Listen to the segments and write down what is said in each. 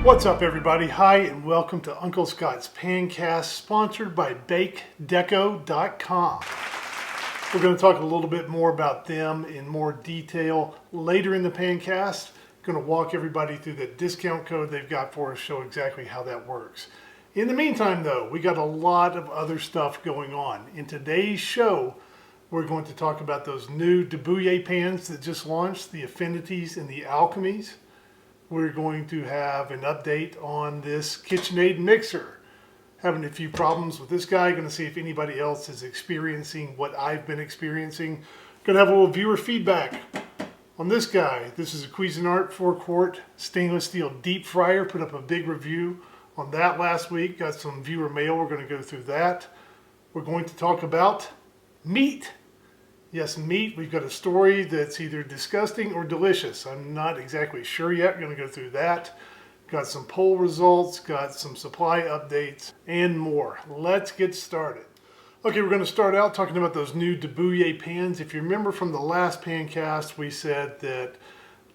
What's up, everybody? Hi and welcome to Uncle Scott's Pancast, sponsored by BakeDeco.com. We're going to talk a little bit more about them in more detail later in the Pancast. Going to walk everybody through the discount code they've got for us, show exactly how that works. In the meantime, though, we got a lot of other stuff going on. In today's show, we're going to talk about those new Buyer pans that just launched, the Affinities and the Alchemies. We're going to have an update on this KitchenAid mixer. Having a few problems with this guy. Going to see if anybody else is experiencing what I've been experiencing. Going to have a little viewer feedback on this guy. This is a Cuisinart 4-quart stainless steel deep fryer. Put up a big review on that last week. Got some viewer mail. We're going to go through that. We're going to talk about meat. Yes, meat. We've got a story that's either disgusting or delicious. I'm not exactly sure yet. We're going to go through that. Got some poll results, got some supply updates, and more. Let's get started. Okay, we're going to start out talking about those new Buyer pans. If you remember from the last Pancast, we said that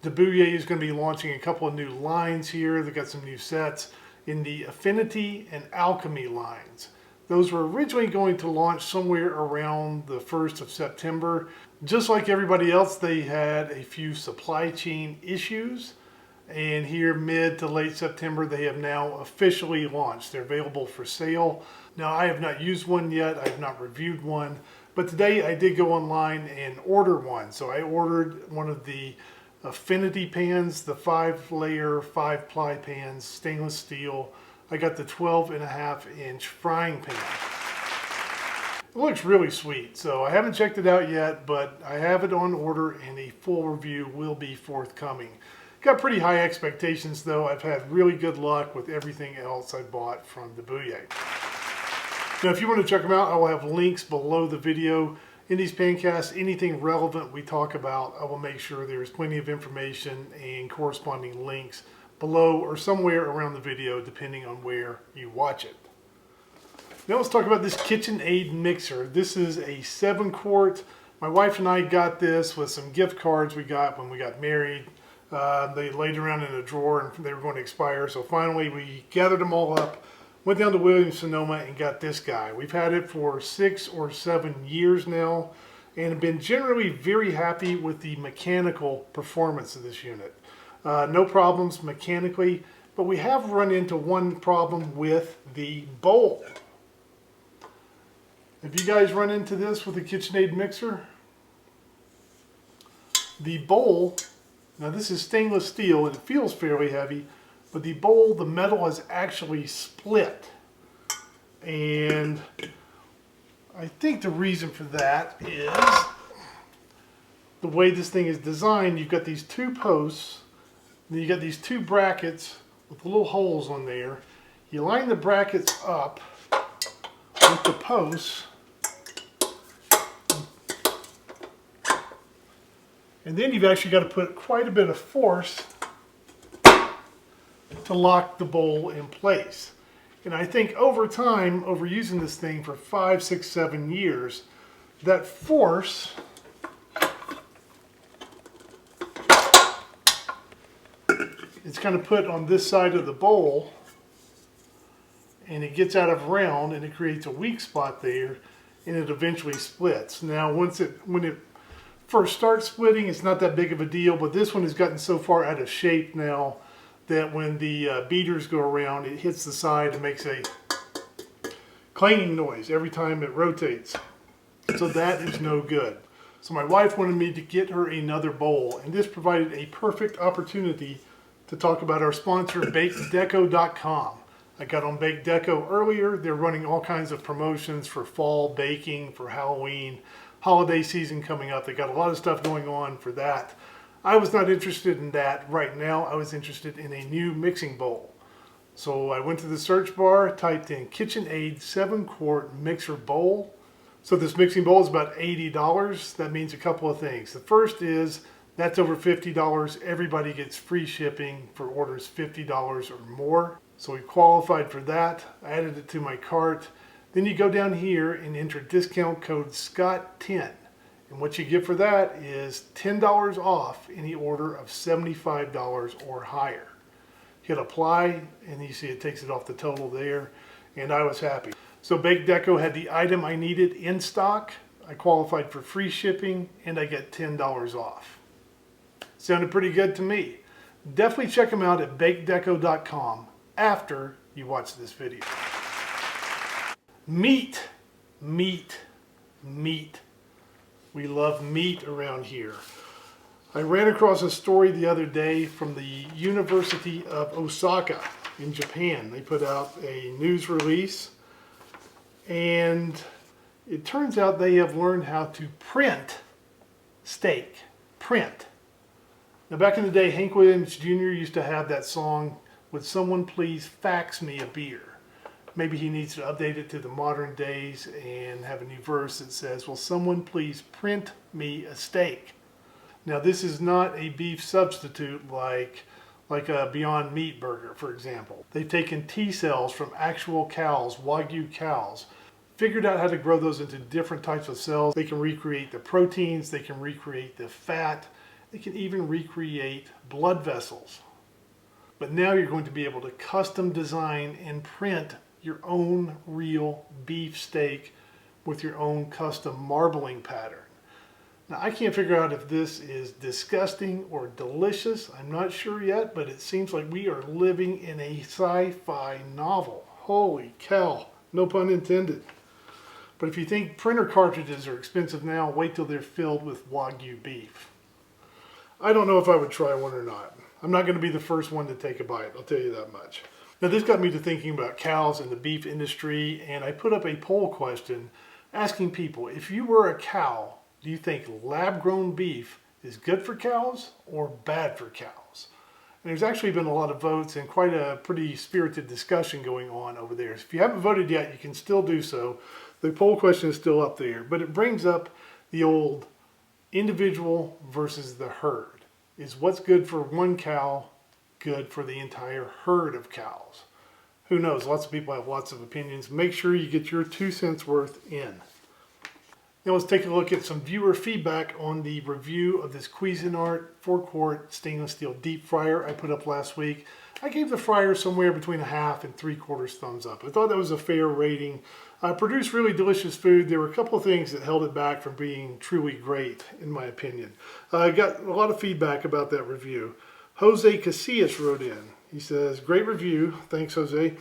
Buyer is going to be launching a couple of new lines here. They've got some new sets in the Affinity and Alchemy lines. Those were originally going to launch somewhere around the 1st of September. Just like everybody else, they had a few supply chain issues. And here mid to late September, they have now officially launched. They're available for sale. Now, I have not used one yet. I have not reviewed one. But today I did go online and order one. So I ordered one of the Affinity pans, the 5-layer, 5-ply pans, stainless steel. I got the 12.5-inch frying pan. It looks really sweet, so I haven't checked it out yet, but I have it on order and a full review will be forthcoming. Got pretty high expectations though. I've had really good luck with everything else I bought from Buyer. Now if you want to check them out, I will have links below the video. In these Pancasts, anything relevant we talk about, I will make sure there is plenty of information and corresponding links below or somewhere around the video, depending on where you watch it. Now let's talk about this KitchenAid mixer. This is a 7-quart. My wife and I got this with some gift cards we got when we got married. They laid around in a drawer and they were going to expire. So finally we gathered them all up, went down to Williams-Sonoma and got this guy. We've had it for 6 or 7 years now and have been generally very happy with the mechanical performance of this unit. No problems mechanically, but we have run into one problem with the bowl. Have you guys run into this with the KitchenAid mixer? The bowl, now this is stainless steel and it feels fairly heavy, but the bowl, the metal is actually split. And I think the reason for that is the way this thing is designed. You've got these 2 posts. Then you got these 2 brackets with little holes on there. You line the brackets up with the posts. And then you've actually got to put quite a bit of force to lock the bowl in place. And I think over time, over using this thing for 5, 6, 7 years, that force it's kind of put on this side of the bowl and it gets out of round and it creates a weak spot there and it eventually splits. Now when it first starts splitting, it's not that big of a deal, but this one has gotten so far out of shape now that when the beaters go around, it hits the side and makes a clanging noise every time it rotates. So that is no good. So my wife wanted me to get her another bowl, and this provided a perfect opportunity to talk about our sponsor, BakeDeco.com. I got on Bake Deco earlier. They're running all kinds of promotions for fall baking, for Halloween, holiday season coming up. They got a lot of stuff going on for that. I was not interested in that right now. I was interested in a new mixing bowl. So I went to the search bar, typed in KitchenAid 7-quart mixer bowl. So this mixing bowl is about $80. That means a couple of things. The first is that's over $50. Everybody gets free shipping for orders $50 or more. So we qualified for that. I added it to my cart. Then you go down here and enter discount code SCOTT10. And what you get for that is $10 off any order of $75 or higher. hit apply, and you see it takes it off the total there, and I was happy. So Bake Deco had the item I needed in stock. I qualified for free shipping, and I get $10 off. Sounded pretty good to me. Definitely check them out at bakedeco.com after you watch this video. Meat, meat, meat. We love meat around here. I ran across a story the other day from the University of Osaka in Japan. They put out a news release, and it turns out they have learned how to print steak. Print. Now back in the day, Hank Williams Jr. used to have that song, "Would someone please fax me a beer?" Maybe he needs to update it to the modern days and have a new verse that says, "Will someone please print me a steak?" Now this is not a beef substitute like a Beyond Meat burger, for example. They've taken T cells from actual cows, Wagyu cows, figured out how to grow those into different types of cells. They can recreate the proteins, they can recreate the fat, they can even recreate blood vessels. But now you're going to be able to custom design and print your own real beef steak with your own custom marbling pattern. Now I can't figure out if this is disgusting or delicious. I'm not sure yet, but it seems like we are living in a sci-fi novel. Holy cow, no pun intended. But if you think printer cartridges are expensive now, wait till they're filled with Wagyu beef. I don't know if I would try one or not. I'm not going to be the first one to take a bite, I'll tell you that much. Now this got me to thinking about cows and the beef industry, and I put up a poll question asking people, if you were a cow, do you think lab-grown beef is good for cows or bad for cows? And there's actually been a lot of votes and quite a pretty spirited discussion going on over there. So if you haven't voted yet, you can still do so. The poll question is still up there, but it brings up the old individual versus the herd. Is what's good for one cow good for the entire herd of cows? Who knows? Lots of people have lots of opinions. Make sure you get your 2 cents worth in. Now let's take a look at some viewer feedback on the review of this Cuisinart 4-quart stainless steel deep fryer I put up last week. I gave the fryer somewhere between a half and 3/4 thumbs up. I thought that was a fair rating. Produced really delicious food. There were a couple of things that held it back from being truly great, in my opinion. I got a lot of feedback about that review. Jose Casillas wrote in. He says, "Great review." Thanks, Jose.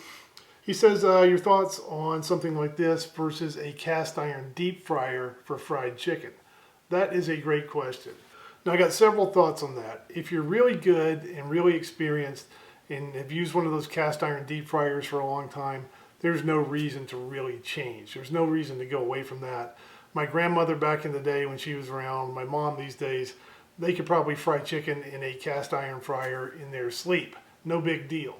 He says, your thoughts on something like this versus a cast iron deep fryer for fried chicken? That is a great question. Now I got several thoughts on that. If you're really good and really experienced and have used one of those cast iron deep fryers for a long time, there's no reason to really change. There's no reason to go away from that. My grandmother back in the day when she was around, my mom these days, they could probably fry chicken in a cast iron fryer in their sleep. No big deal.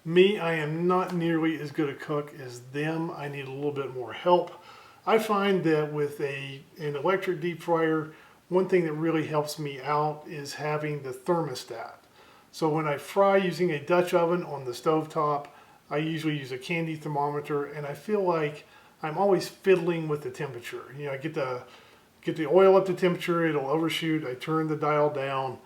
Me, I am not nearly as good a cook as them. I need a little bit more help. I find that with an electric deep fryer, one thing that really helps me out is having the thermostat. So when I fry using a Dutch oven on the stovetop, I usually use a candy thermometer, and I feel like I'm always fiddling with the temperature. You know, I get the oil up to temperature, it'll overshoot, I turn the dial down,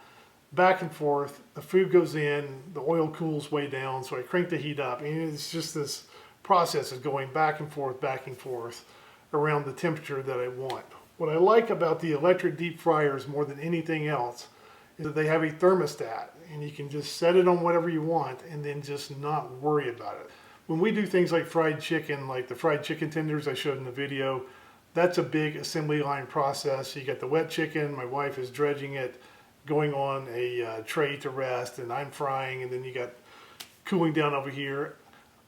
back and forth, the food goes in, the oil cools way down, so I crank the heat up, and it's just this process of going back and forth around the temperature that I want. What I like about the electric deep fryers more than anything else is that they have a thermostat, and you can just set it on whatever you want and then just not worry about it. When we do things like fried chicken, like the fried chicken tenders I showed in the video, that's a big assembly line process. You got the wet chicken, my wife is dredging it, going on a tray to rest, and I'm frying, and then you got cooling down over here.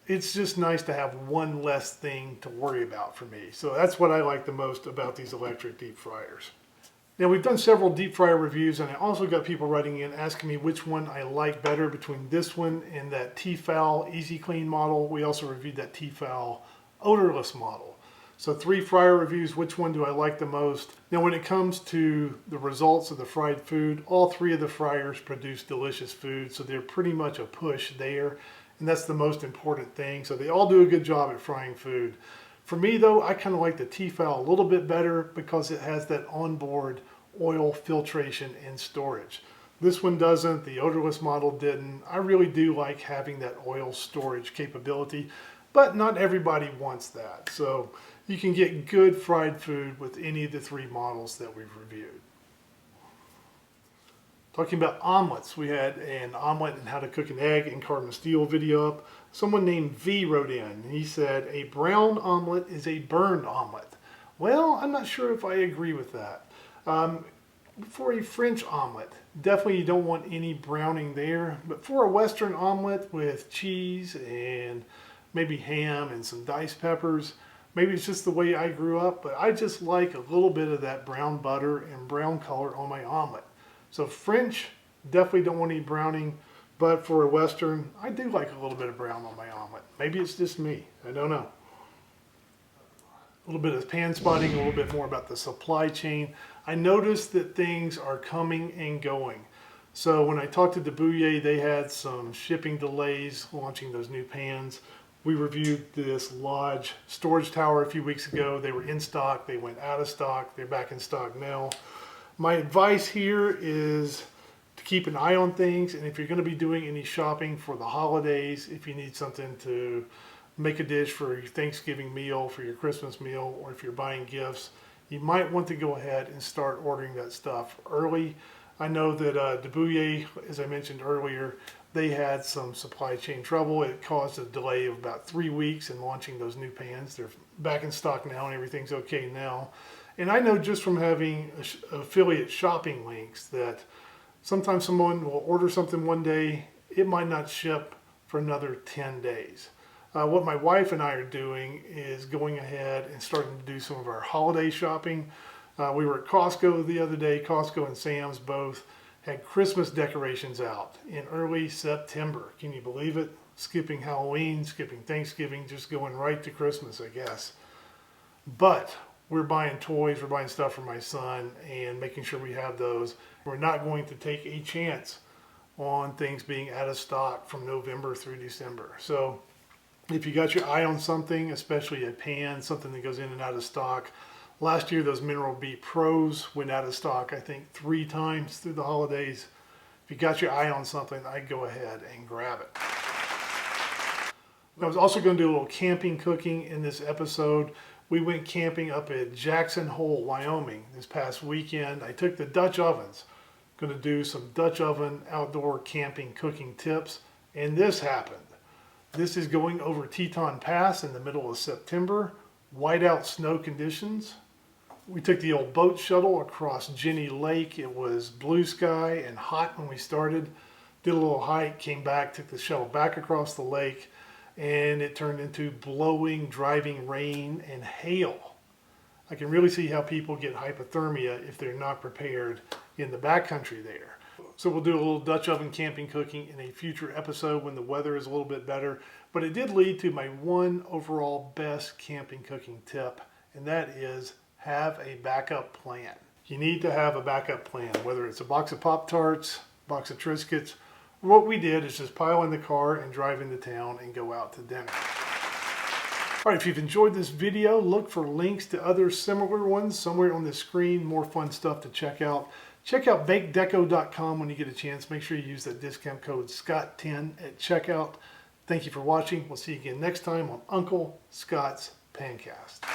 It's just nice to have one less thing to worry about for me. So that's what I like the most about these electric deep fryers. Now we've done several deep fryer reviews, and I also got people writing in asking me which one I like better between this one and that T-Fal Easy Clean model. We also reviewed that T-Fal odorless model. So 3 fryer reviews, which one do I like the most? Now when it comes to the results of the fried food, all 3 of the fryers produce delicious food, so they're pretty much a push there, and that's the most important thing. So they all do a good job at frying food. For me though, I kind of like the T-Fal a little bit better because it has that onboard oil filtration and storage. This one doesn't, the odorless model didn't. I really do like having that oil storage capability, but not everybody wants that. So you can get good fried food with any of the 3 models that we've reviewed. Talking about omelets, we had an omelet and how to cook an egg and carbon steel video up. Someone named V wrote in. He said, a brown omelet is a burned omelet. Well, I'm not sure if I agree with that. For a French omelet, definitely you don't want any browning there. But for a Western omelet with cheese and maybe ham and some diced peppers, maybe it's just the way I grew up, but I just like a little bit of that brown butter and brown color on my omelet. So French, definitely don't want any browning, but for a Western, I do like a little bit of brown on my omelet. Maybe it's just me, I don't know. A little bit of pan spotting, a little bit more about the supply chain. I noticed that things are coming and going. So when I talked to Buyer, they had some shipping delays launching those new pans. We reviewed this Lodge storage tower a few weeks ago. They were in stock, they went out of stock, they're back in stock now. My advice here is to keep an eye on things, and if you're going to be doing any shopping for the holidays, if you need something to make a dish for your Thanksgiving meal, for your Christmas meal, or if you're buying gifts, you might want to go ahead and start ordering that stuff early. I know that Buyer, as I mentioned earlier, they had some supply chain trouble. It caused a delay of about 3 weeks in launching those new pans. They're back in stock now and everything's okay now. And I know just from having affiliate shopping links that sometimes someone will order something one day, it might not ship for another 10 days. What my wife and I are doing is going ahead and starting to do some of our holiday shopping. We were at Costco the other day. Costco and Sam's both had Christmas decorations out in early September. Can you believe it? Skipping Halloween, skipping Thanksgiving, just going right to Christmas, I guess. But we're buying toys, we're buying stuff for my son and making sure we have those. We're not going to take a chance on things being out of stock from November through December. So if you got your eye on something, especially a pan, something that goes in and out of stock. Last year, those Mineral B Pros went out of stock, I think 3 times through the holidays. If you got your eye on something, I'd go ahead and grab it. I was also going to do a little camping cooking in this episode. We went camping up at Jackson Hole, Wyoming this past weekend. I took the Dutch ovens. Going to do some Dutch oven outdoor camping cooking tips, and this happened. This is going over Teton Pass in the middle of September. Whiteout snow conditions. We took the old boat shuttle across Jenny Lake. It was blue sky and hot when we started. Did a little hike, came back, took the shuttle back across the lake, and it turned into blowing, driving rain and hail. I can really see how people get hypothermia if they're not prepared in the backcountry there. So we'll do a little Dutch oven camping cooking in a future episode when the weather is a little bit better. But it did lead to my one overall best camping cooking tip, and that is have a backup plan. You need to have a backup plan, whether it's a box of Pop-Tarts, box of Triscuits. What we did is just pile in the car and drive into town and go out to dinner. All right, if you've enjoyed this video, look for links to other similar ones somewhere on the screen. More fun stuff to check out. Check out bakedeco.com when you get a chance. Make sure you use that discount code SCOTT10 at checkout. Thank you for watching. We'll see you again next time on Uncle Scott's Pancast.